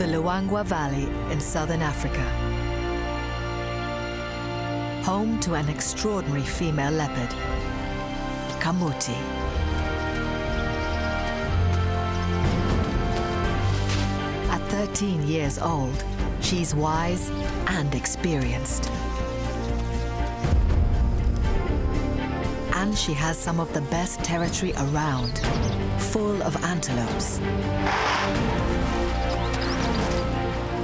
the Luangwa Valley in southern Africa. Home to an extraordinary female leopard, Kamuti. At 13 years old, she's wise and experienced. And she has some of the best territory around, full of antelopes.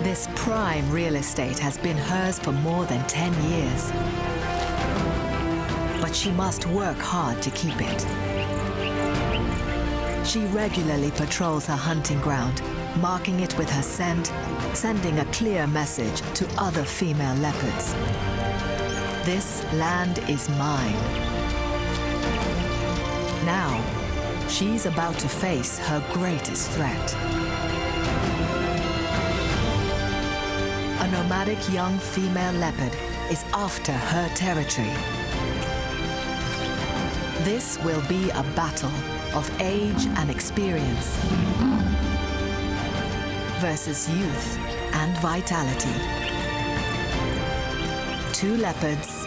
This prime real estate has been hers for more than 10 years. But she must work hard to keep it. She regularly patrols her hunting ground, marking it with her scent, sending a clear message to other female leopards. This land is mine. Now, she's about to face her greatest threat. A nomadic young female leopard is after her territory. This will be a battle of age and experience versus youth and vitality. Two leopards,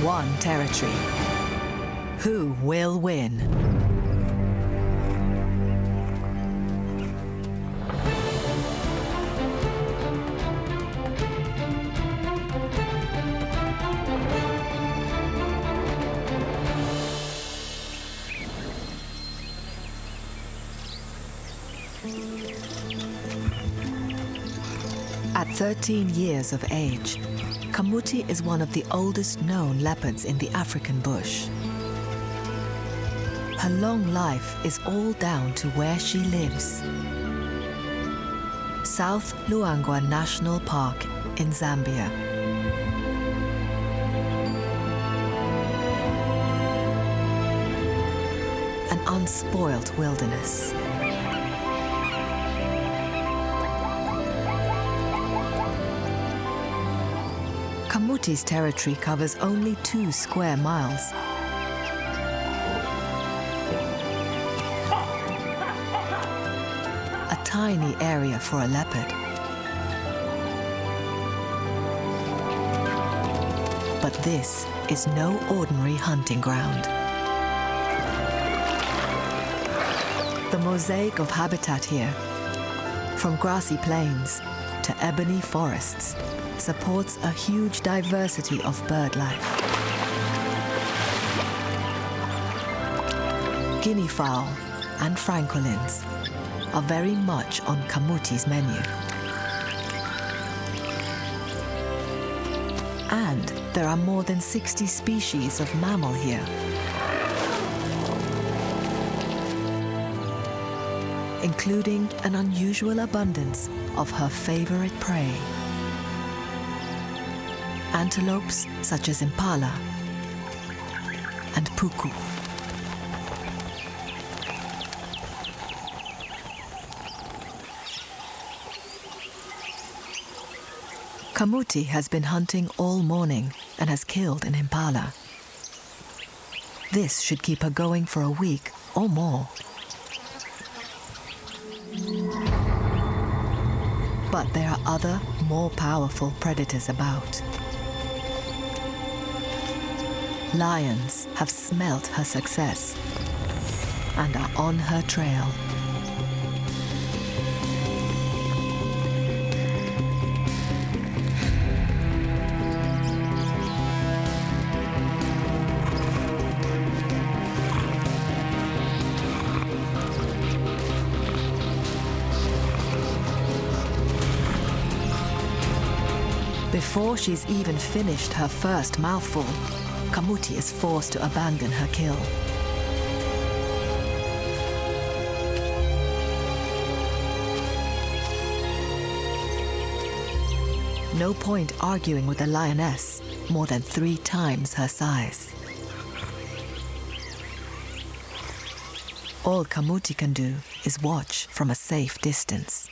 one territory. Who will win? At 13 years of age, Kamuti is one of the oldest known leopards in the African bush. Her long life is all down to where she lives. South Luangwa National Park in Zambia. An unspoilt wilderness. Kamuti's territory covers only 2 square miles. A tiny area for a leopard. But this is no ordinary hunting ground. The mosaic of habitat here, from grassy plains to ebony forests, supports a huge diversity of bird life. Guinea fowl and francolins are very much on Kamuti's menu. And there are more than 60 species of mammal here, including an unusual abundance of her favorite prey. Antelopes such as impala and puku. Kamuti has been hunting all morning and has killed an impala. This should keep her going for a week or more. But there are other, more powerful predators about. Lions have smelt her success and are on her trail. Before she's even finished her first mouthful, Kamuti is forced to abandon her kill. No point arguing with a lioness more than 3 times her size. All Kamuti can do is watch from a safe distance.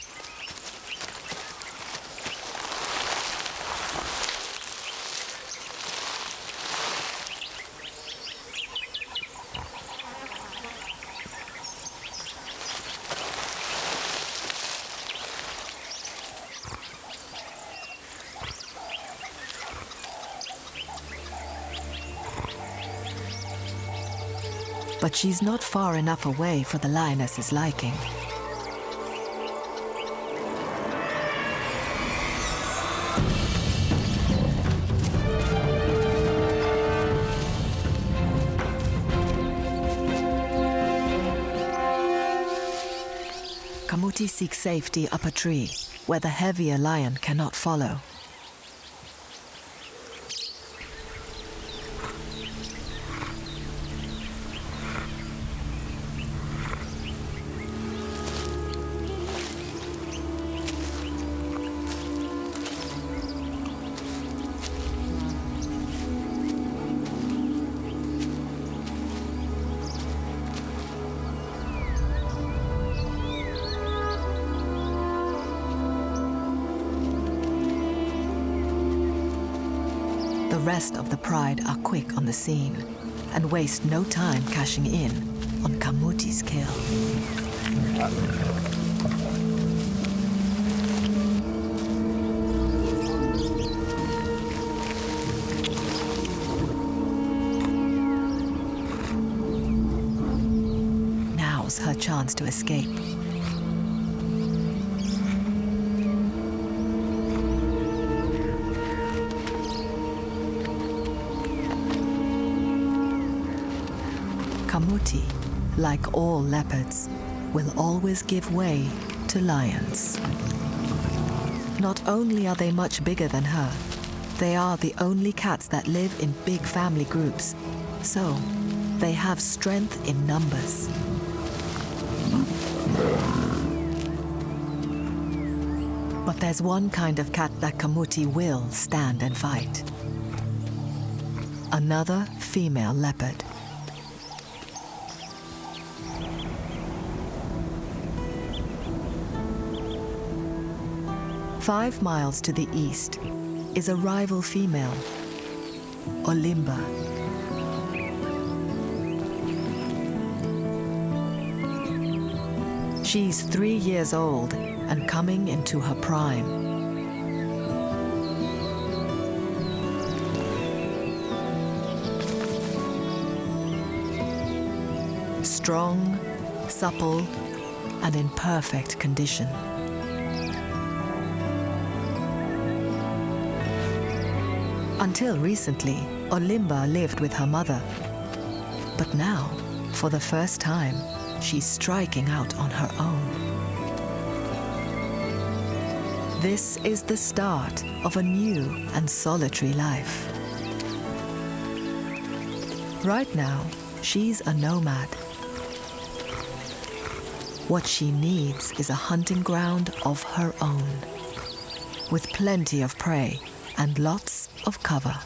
but she's not far enough away for the lioness's liking. Kamuti seeks safety up a tree, where the heavier lion cannot follow. The rest of the pride are quick on the scene and waste no time cashing in on Kamuti's kill. Now's her chance to escape. Kamuti, like all leopards, will always give way to lions. Not only are they much bigger than her, they are the only cats that live in big family groups, so they have strength in numbers. But there's one kind of cat that Kamuti will stand and fight. Another female leopard. "5 miles to the east is a rival female, Olimba. She's 3 years old and coming into her prime. Strong, supple, and in perfect condition. Until recently, Olimba lived with her mother. But now, for the first time, she's striking out on her own. This is the start of a new and solitary life. Right now, she's a nomad. What she needs is a hunting ground of her own, with plenty of prey and lots of cover.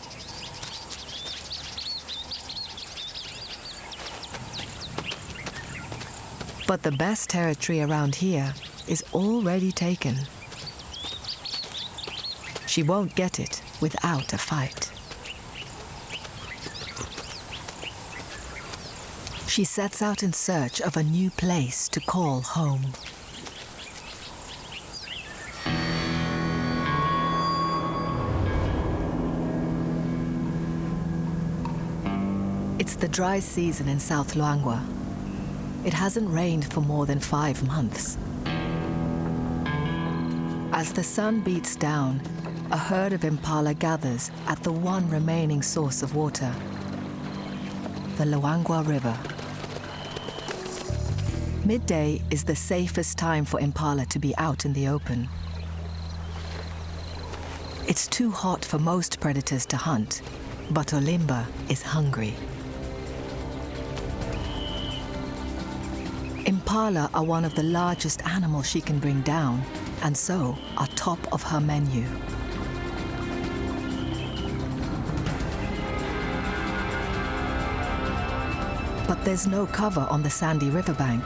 But the best territory around here is already taken. She won't get it without a fight. She sets out in search of a new place to call home. It's the dry season in South Luangwa. It hasn't rained for more than 5 months. As the sun beats down, a herd of impala gathers at the one remaining source of water, the Luangwa River. Midday is the safest time for impala to be out in the open. It's too hot for most predators to hunt, but Olimba is hungry. Impala are one of the largest animals she can bring down, and so are top of her menu. But there's no cover on the sandy riverbank.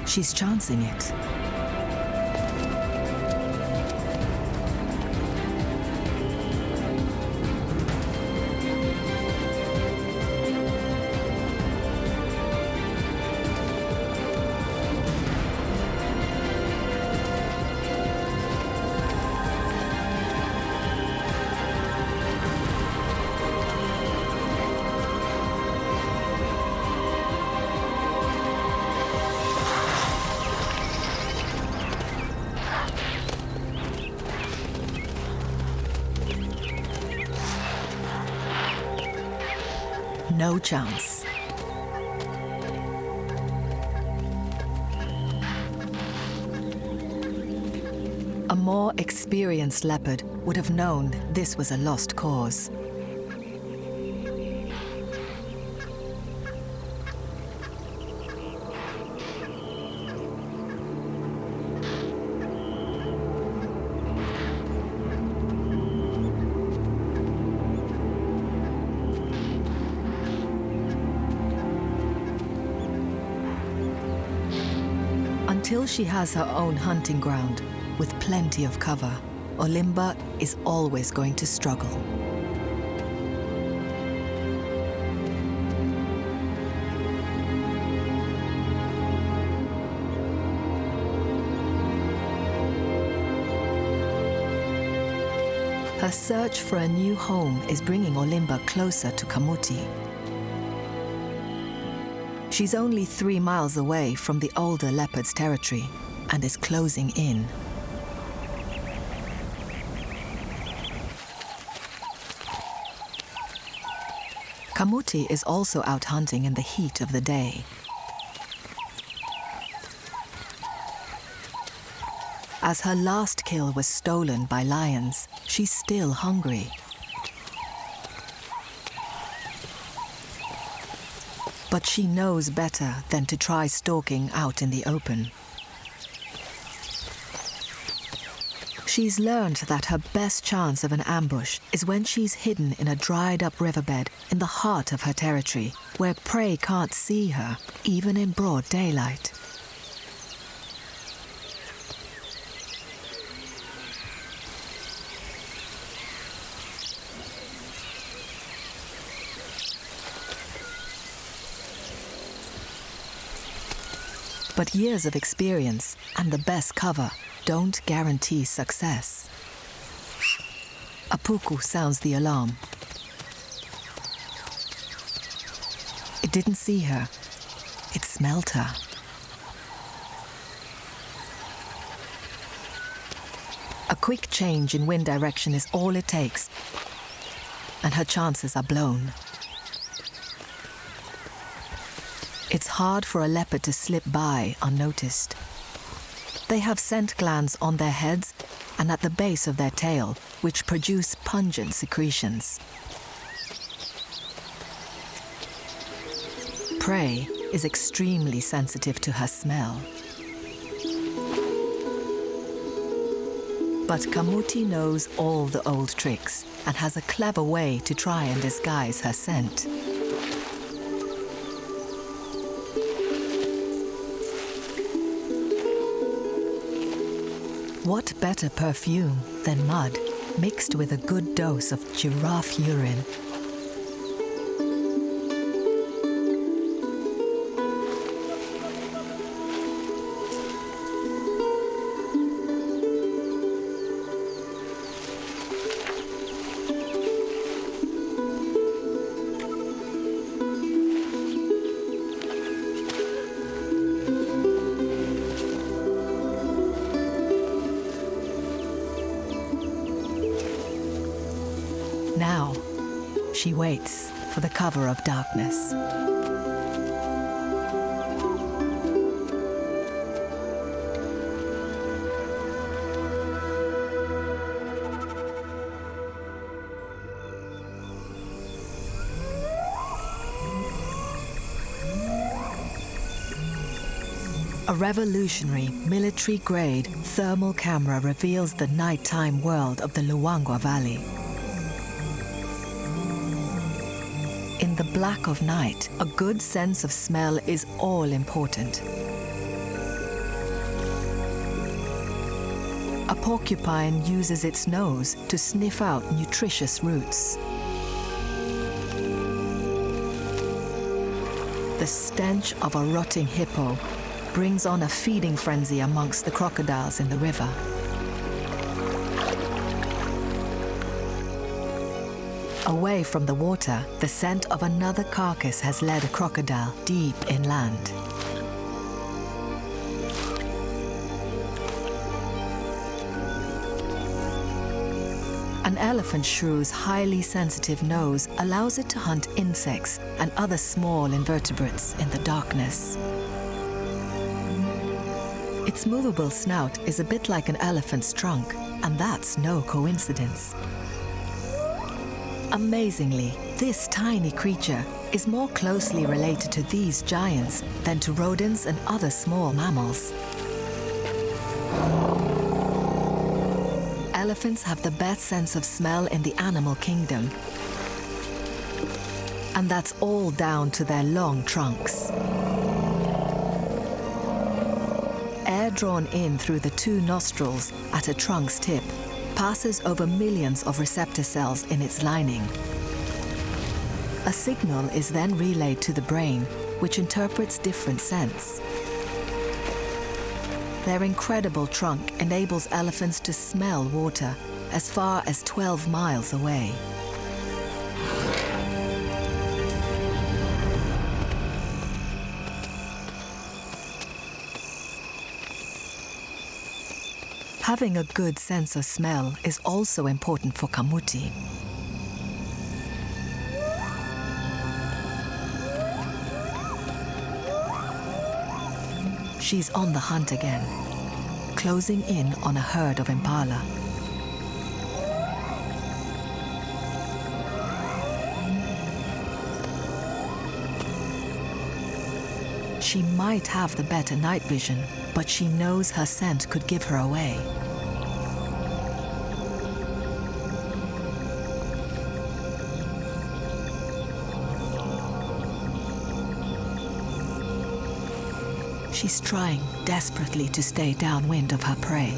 She's chancing it. no chance. A more experienced leopard would have known this was a lost cause. Until she has her own hunting ground, with plenty of cover, Olimba is always going to struggle. Her search for a new home is bringing Olimba closer to Kamuti. She's only 3 miles away from the older leopard's territory and is closing in. Kamuti is also out hunting in the heat of the day. As her last kill was stolen by lions, she's still hungry. But she knows better than to try stalking out in the open. She's learned that her best chance of an ambush is when she's hidden in a dried-up riverbed in the heart of her territory, where prey can't see her, even in broad daylight. But years of experience and the best cover don't guarantee success. A puku sounds the alarm. It didn't see her. It smelled her. A quick change in wind direction is all it takes, and her chances are blown. It's hard for a leopard to slip by unnoticed. They have scent glands on their heads and at the base of their tail, which produce pungent secretions. Prey is extremely sensitive to her smell. But Kamuti knows all the old tricks and has a clever way to try and disguise her scent. What better perfume than mud mixed with a good dose of giraffe urine? Now, she waits for the cover of darkness. A revolutionary, military-grade thermal camera reveals the nighttime world of the Luangwa Valley. In the black of night, a good sense of smell is all important. A porcupine uses its nose to sniff out nutritious roots. The stench of a rotting hippo brings on a feeding frenzy amongst the crocodiles in the river. Away from the water, the scent of another carcass has led a crocodile deep inland. An elephant shrew's highly sensitive nose allows it to hunt insects and other small invertebrates in the darkness. Its movable snout is a bit like an elephant's trunk, and that's no coincidence. Amazingly, this tiny creature is more closely related to these giants than to rodents and other small mammals. Elephants have the best sense of smell in the animal kingdom. And that's all down to their long trunks. Air drawn in through the two nostrils at a trunk's tip passes over millions of receptor cells in its lining. A signal is then relayed to the brain, which interprets different scents. Their incredible trunk enables elephants to smell water as far as 12 miles away. Having a good sense of smell is also important for Kamuti. She's on the hunt again, closing in on a herd of impala. She might have the better night vision, but she knows her scent could give her away. She's trying desperately to stay downwind of her prey.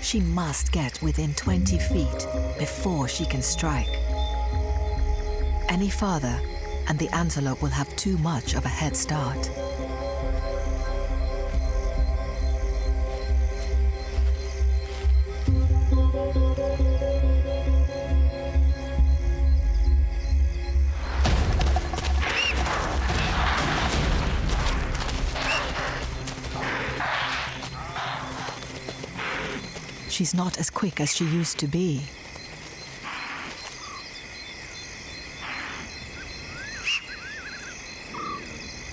She must get within 20 feet before she can strike. Any farther, and the antelope will have too much of a head start. She's not as quick as she used to be.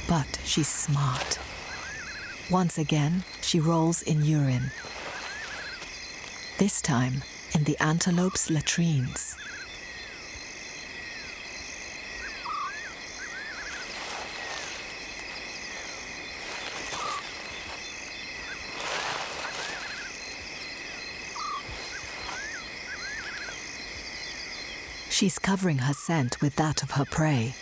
But she's smart. Once again, she rolls in urine. This time, in the antelope's latrines. She's covering her scent with that of her prey.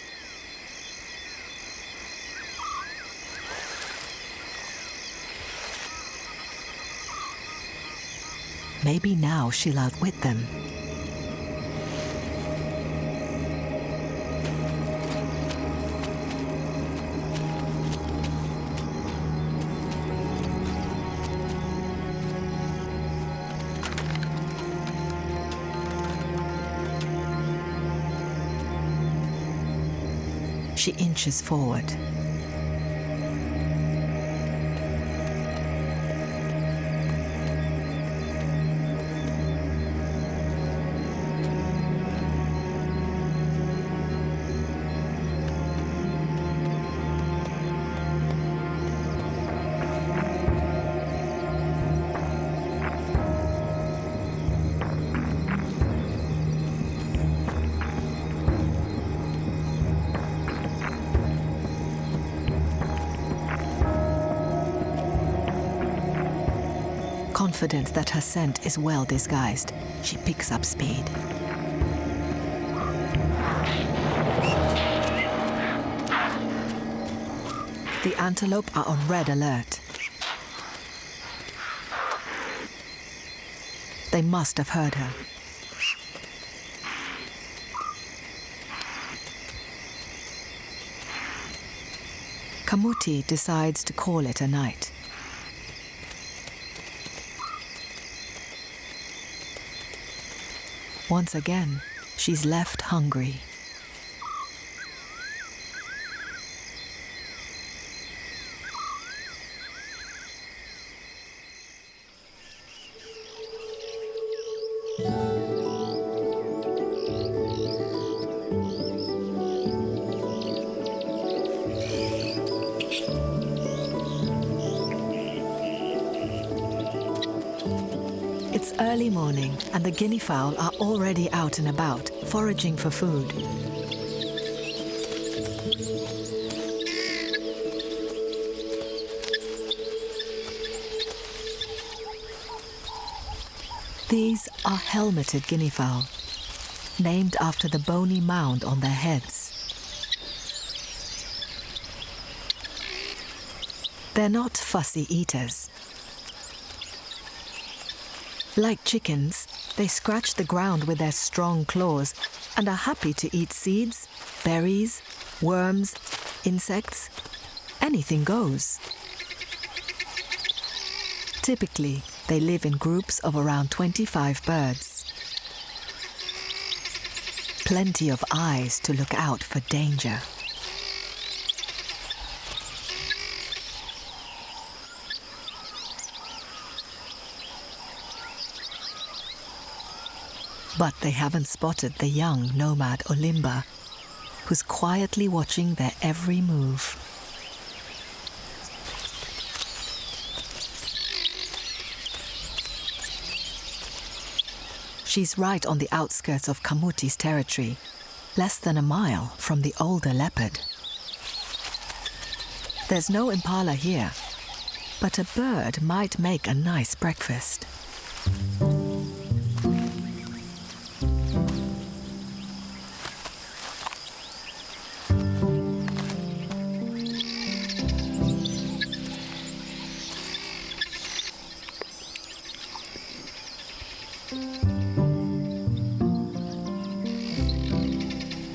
Maybe now she'll outwit them. She inches forward. Confident that her scent is well disguised, she picks up speed. The antelope are on red alert. They must have heard her. Kamuti decides to call it a night. Once again, she's left hungry. It's early morning, and the guinea fowl are already out and about, foraging for food. These are helmeted guinea fowl, named after the bony mound on their heads. They're not fussy eaters. Like chickens, they scratch the ground with their strong claws and are happy to eat seeds, berries, worms, insects. Anything goes. Typically, they live in groups of around 25 birds. Plenty of eyes to look out for danger. But they haven't spotted the young nomad Olimba, who's quietly watching their every move. She's right on the outskirts of Kamuti's territory, less than a mile from the older leopard. There's no impala here, but a bird might make a nice breakfast.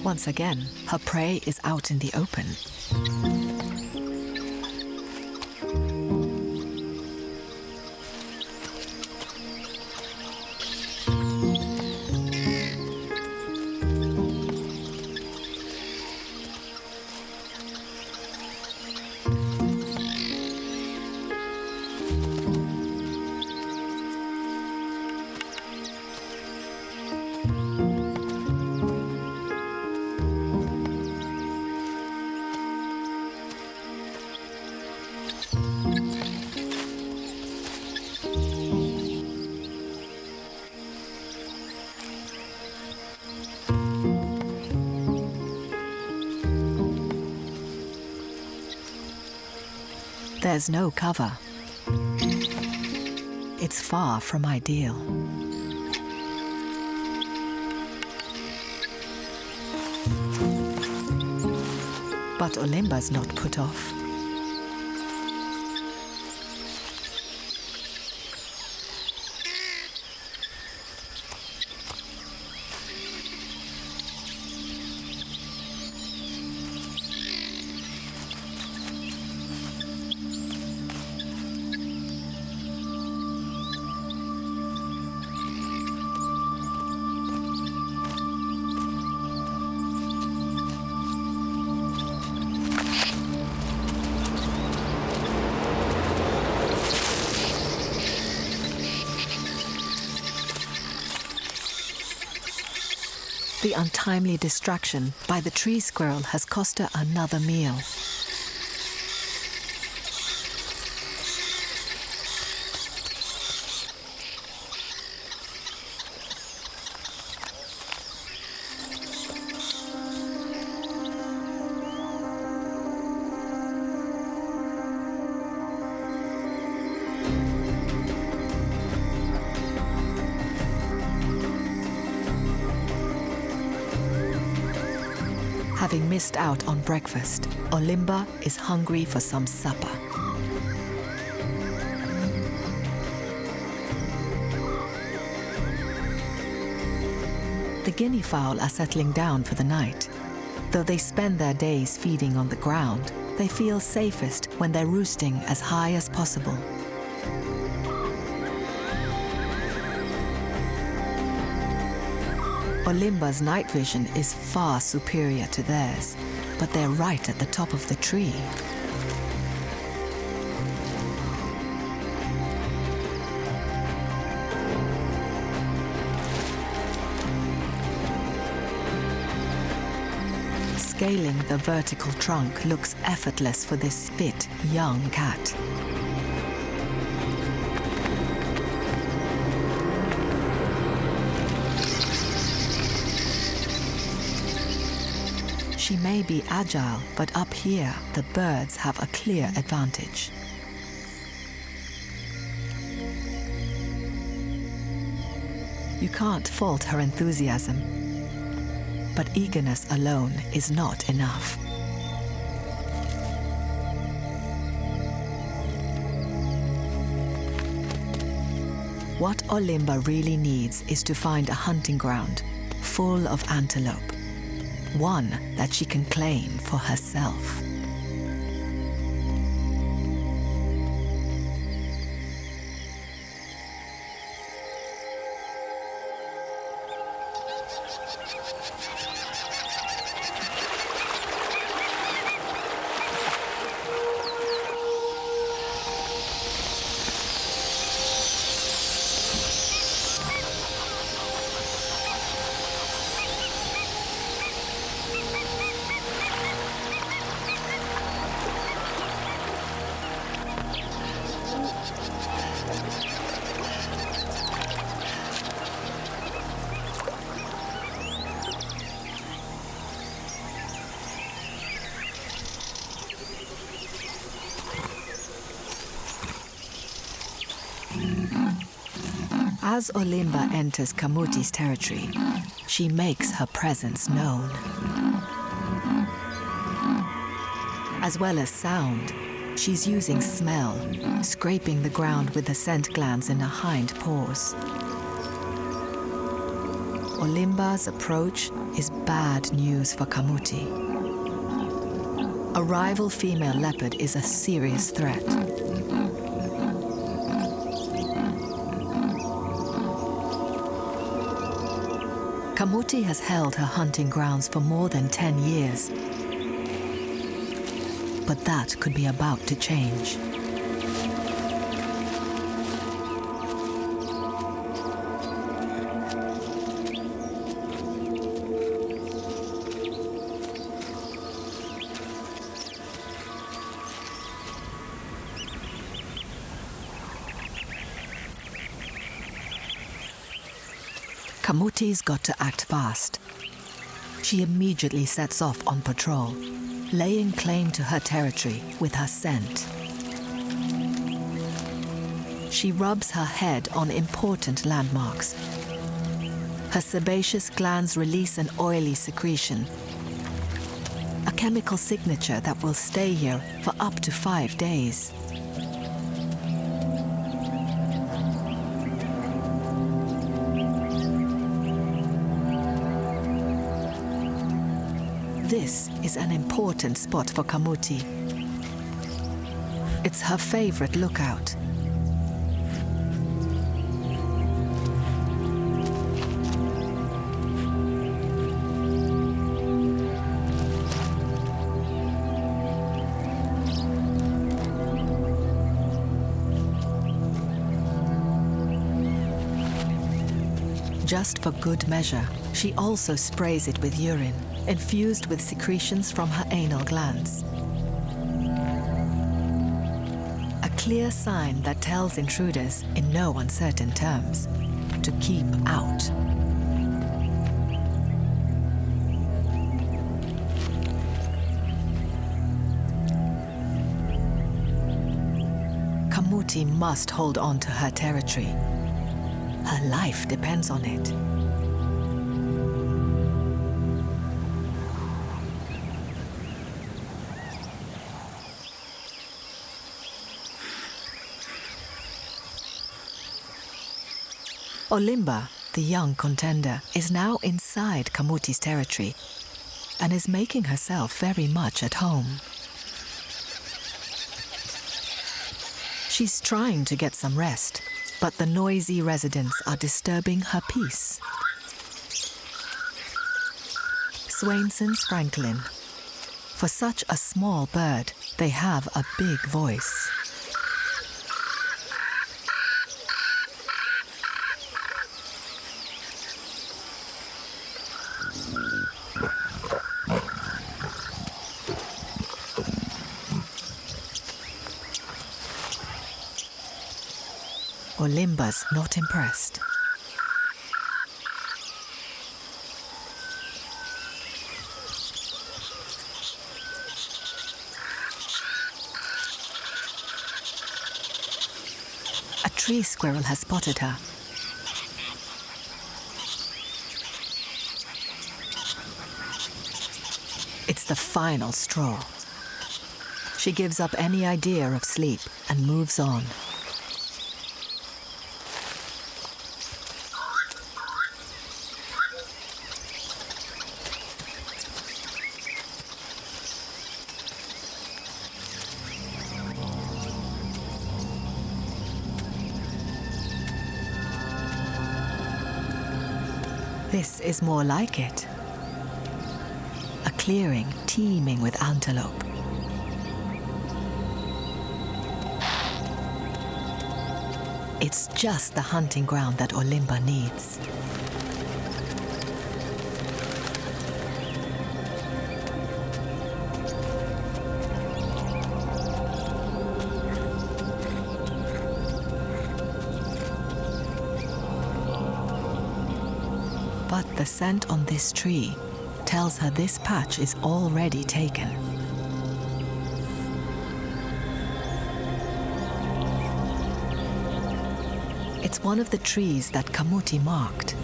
Once again, her prey is out in the open. There's no cover. It's far from ideal. But Olimba's not put off. The untimely distraction by the tree squirrel has cost her another meal. Having missed out on breakfast, Olimba is hungry for some supper. guinea fowl are settling down for the night. Though they spend their days feeding on the ground, they feel safest when they're roosting as high as possible. Olimba's night vision is far superior to theirs, but they're right at the top of the tree. Scaling the vertical trunk looks effortless for this fit, young cat. She may be agile, but up here, the birds have a clear advantage. You can't fault her enthusiasm, but eagerness alone is not enough. What Olimba really needs is to find a hunting ground full of antelope, one that she can claim for herself. As Olimba enters Kamuti's territory, she makes her presence known. As well as sound, she's using smell, scraping the ground with the scent glands in her hind paws. Olimba's approach is bad news for Kamuti. A rival female leopard is a serious threat. Kamuti has held her hunting grounds for more than 10 years. But that could be about to change. Kamuti's got to act fast. She immediately sets off on patrol, laying claim to her territory with her scent. She rubs her head on important landmarks. Her sebaceous glands release an oily secretion, a chemical signature that will stay here for up to 5 days. This is an important spot for Kamuti. It's her favorite lookout. Just for good measure, she also sprays it with urine, infused with secretions from her anal glands. A clear sign that tells intruders, in no uncertain terms, to keep out. Kamuti must hold on to her territory. Her life depends on it. Olimba, The young contender is now inside Kamuti's territory and is making herself very much at home. She's trying to get some rest, but the noisy residents are disturbing her peace. Swainson's Franklin. For such a small bird, they have a big voice. Olimba's not impressed. A tree squirrel has spotted her. It's the final straw. She gives up any idea of sleep and moves on. This is more like it. A clearing teeming with antelope. It's just the hunting ground that Olimba needs. But the scent on this tree tells her this patch is already taken. It's one of the trees that Kamuti marked.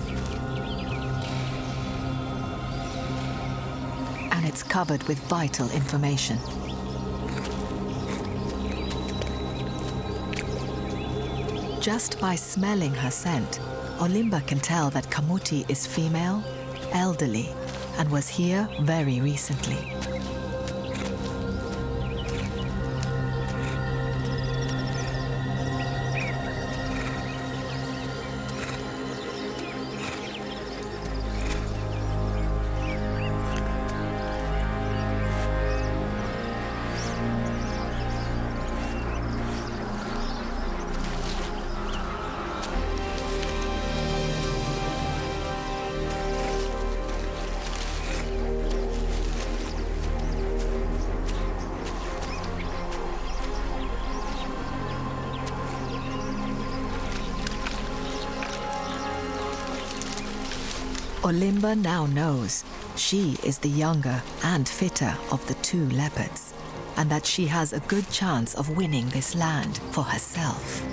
And it's covered with vital information. Just by smelling her scent, Olimba can tell that Kamuti is female, elderly, and was here very recently. Olimba now knows she is the younger and fitter of the two leopards, and that she has a good chance of winning this land for herself.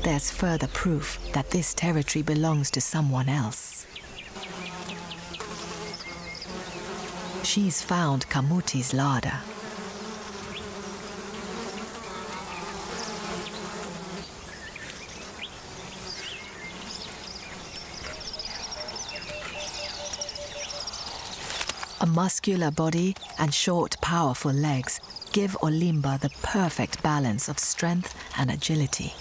There's further proof that this territory belongs to someone else. She's found Kamuti's larder. A muscular body and short, powerful legs give Olimba the perfect balance of strength and agility.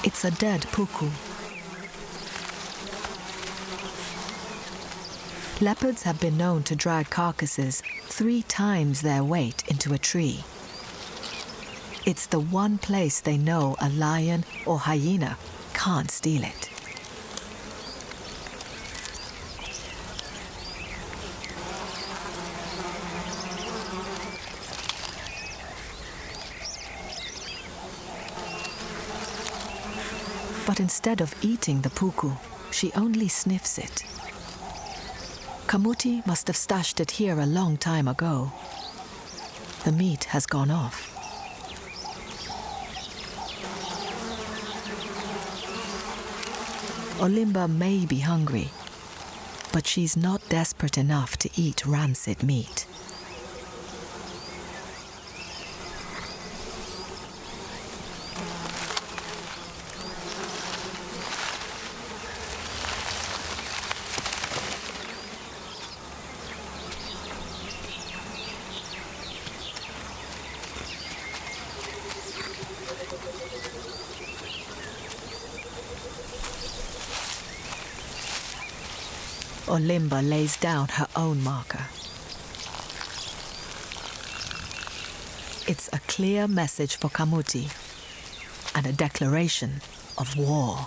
It's a dead puku. Leopards have been known to drag carcasses 3 times their weight into a tree. It's the one place they know a lion or hyena can't steal it. But instead of eating the puku, she only sniffs it. Kamuti must have stashed it here a long time ago. The meat has gone off. Olimba may be hungry, but she's not desperate enough to eat rancid meat. Olimba lays down her own marker. It's a clear message for Kamuti and a declaration of war.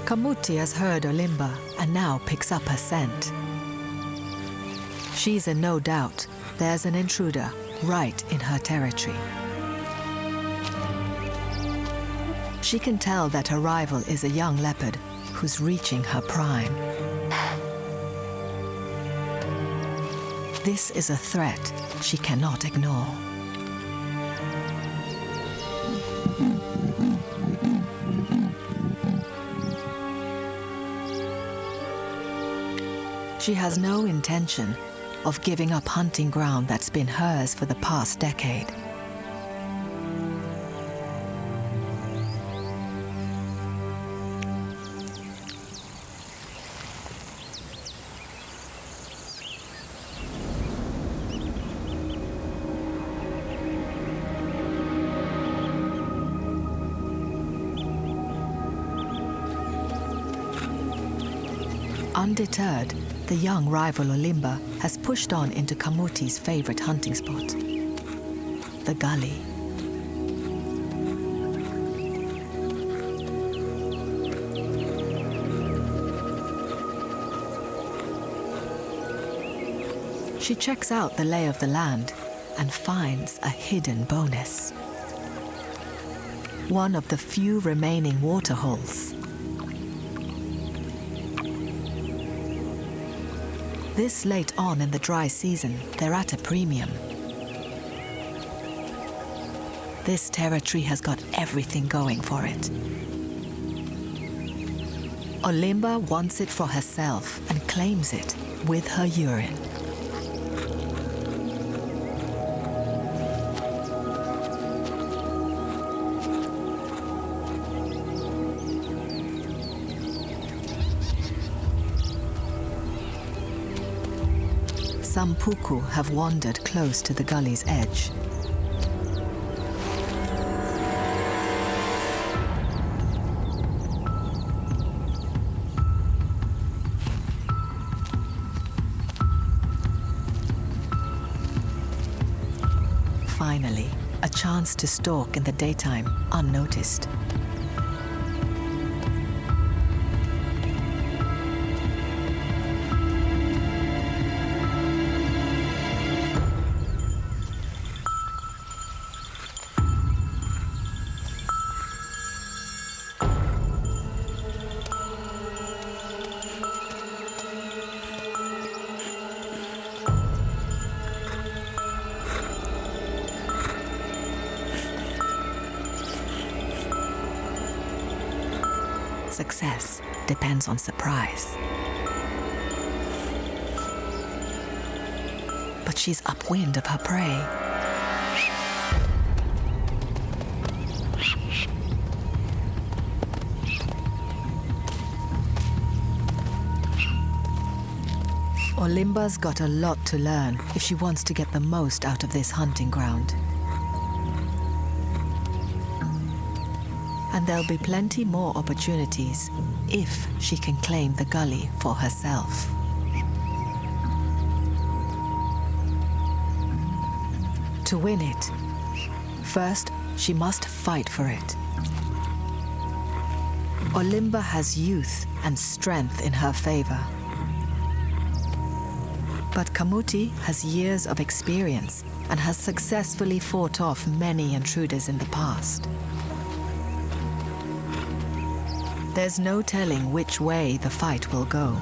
Kamuti has heard Olimba and now picks up her scent. She's in no doubt there's an intruder right in her territory. She can tell that her rival is a young leopard who's reaching her prime. This is a threat she cannot ignore. She has no intention of giving up hunting ground that's been hers for the past decade. Undeterred, the young rival Olimba has pushed on into Kamuti's favorite hunting spot, the gully. She checks out the lay of the land and finds a hidden bonus. One of the few remaining waterholes. This late on in the dry season, they're at a premium. This territory has got everything going for it. Olimba wants it for herself and claims it with her urine. Some puku have wandered close to the gully's edge. Finally, a chance to stalk in the daytime, unnoticed. Success depends on surprise. But she's upwind of her prey. Olimba's got a lot to learn if she wants to get the most out of this hunting ground. And there'll be plenty more opportunities if she can claim the gully for herself. To win it, first she must fight for it. Olimba has youth and strength in her favor. But Kamuti has years of experience and has successfully fought off many intruders in the past. There's no telling which way the fight will go.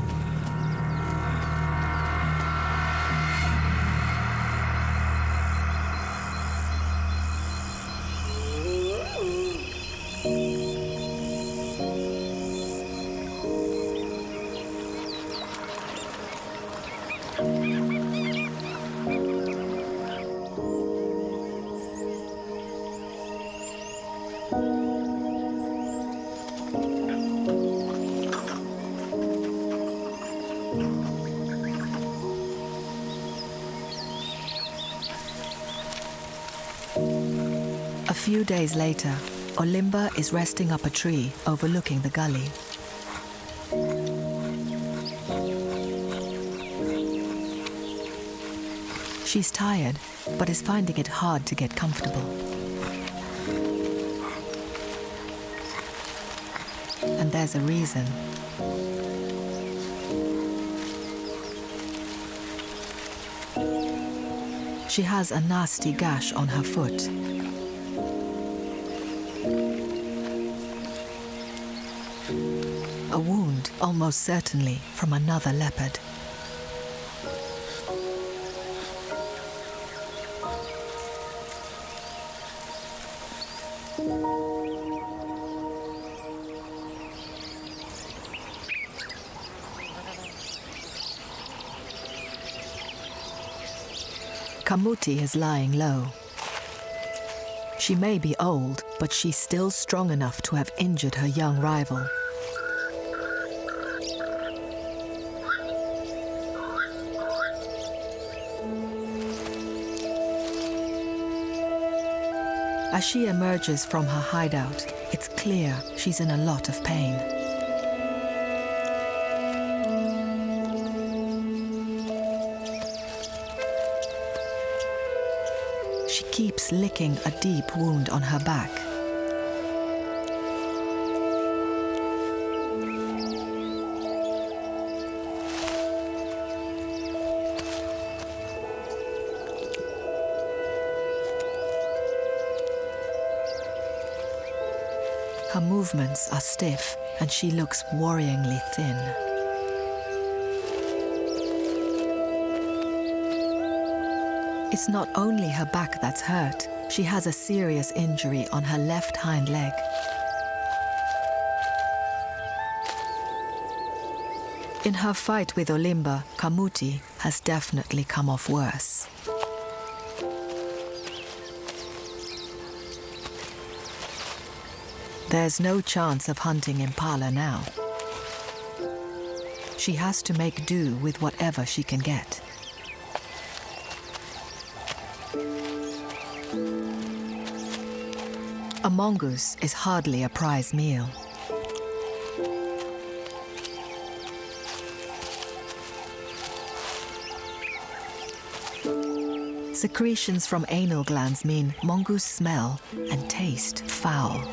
A few days later, Olimba is resting up a tree overlooking the gully. She's tired, but is finding it hard to get comfortable. And there's a reason. She has a nasty gash on her foot. A wound, almost certainly from another leopard. Kamuti is lying low. She may be old, but she's still strong enough to have injured her young rival. As she emerges from her hideout, it's clear she's in a lot of pain. She keeps licking a deep wound on her back. Her movements are stiff, and she looks worryingly thin. It's not only her back that's hurt. She has a serious injury on her left hind leg. In her fight with Olimba, Kamuti has definitely come off worse. There's no chance of hunting impala now. She has to make do with whatever she can get. A mongoose is hardly a prize meal. Secretions from anal glands mean mongoose smell and taste foul.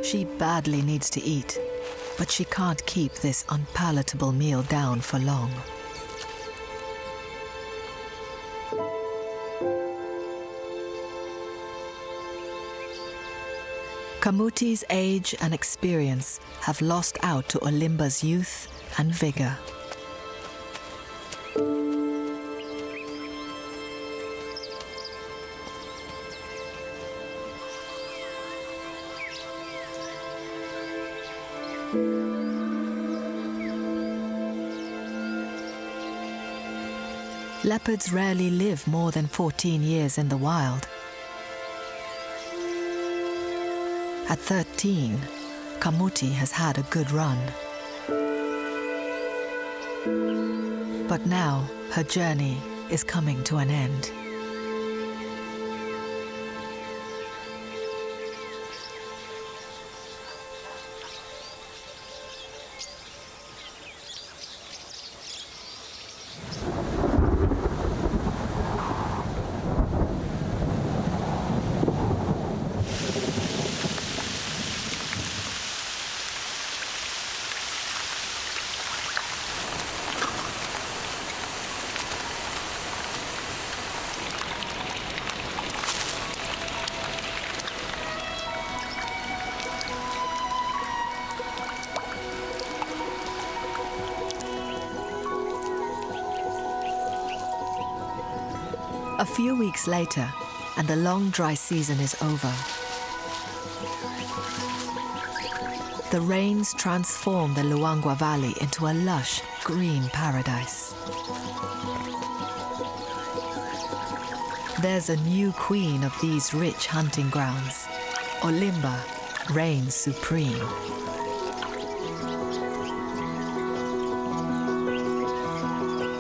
She badly needs to eat, but she can't keep this unpalatable meal down for long. Kamuti's age and experience have lost out to Olimba's youth and vigor. Leopards rarely live more than 14 years in the wild. At 13, Kamuti has had a good run. But now her journey is coming to an end. A few weeks later, and the long dry season is over. The rains transform the Luangwa Valley into a lush, green paradise. There's a new queen of these rich hunting grounds. Olimba reigns supreme.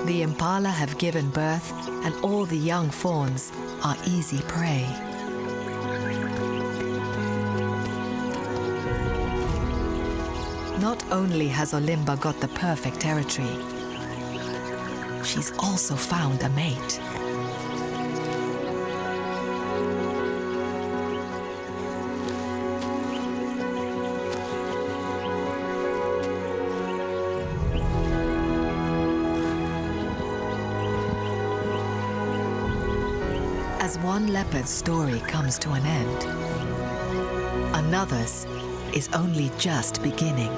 The impala have given birth, and all the young fawns are easy prey. Not only has Olimba got the perfect territory, she's also found a mate. As one leopard's story comes to an end, another's is only just beginning.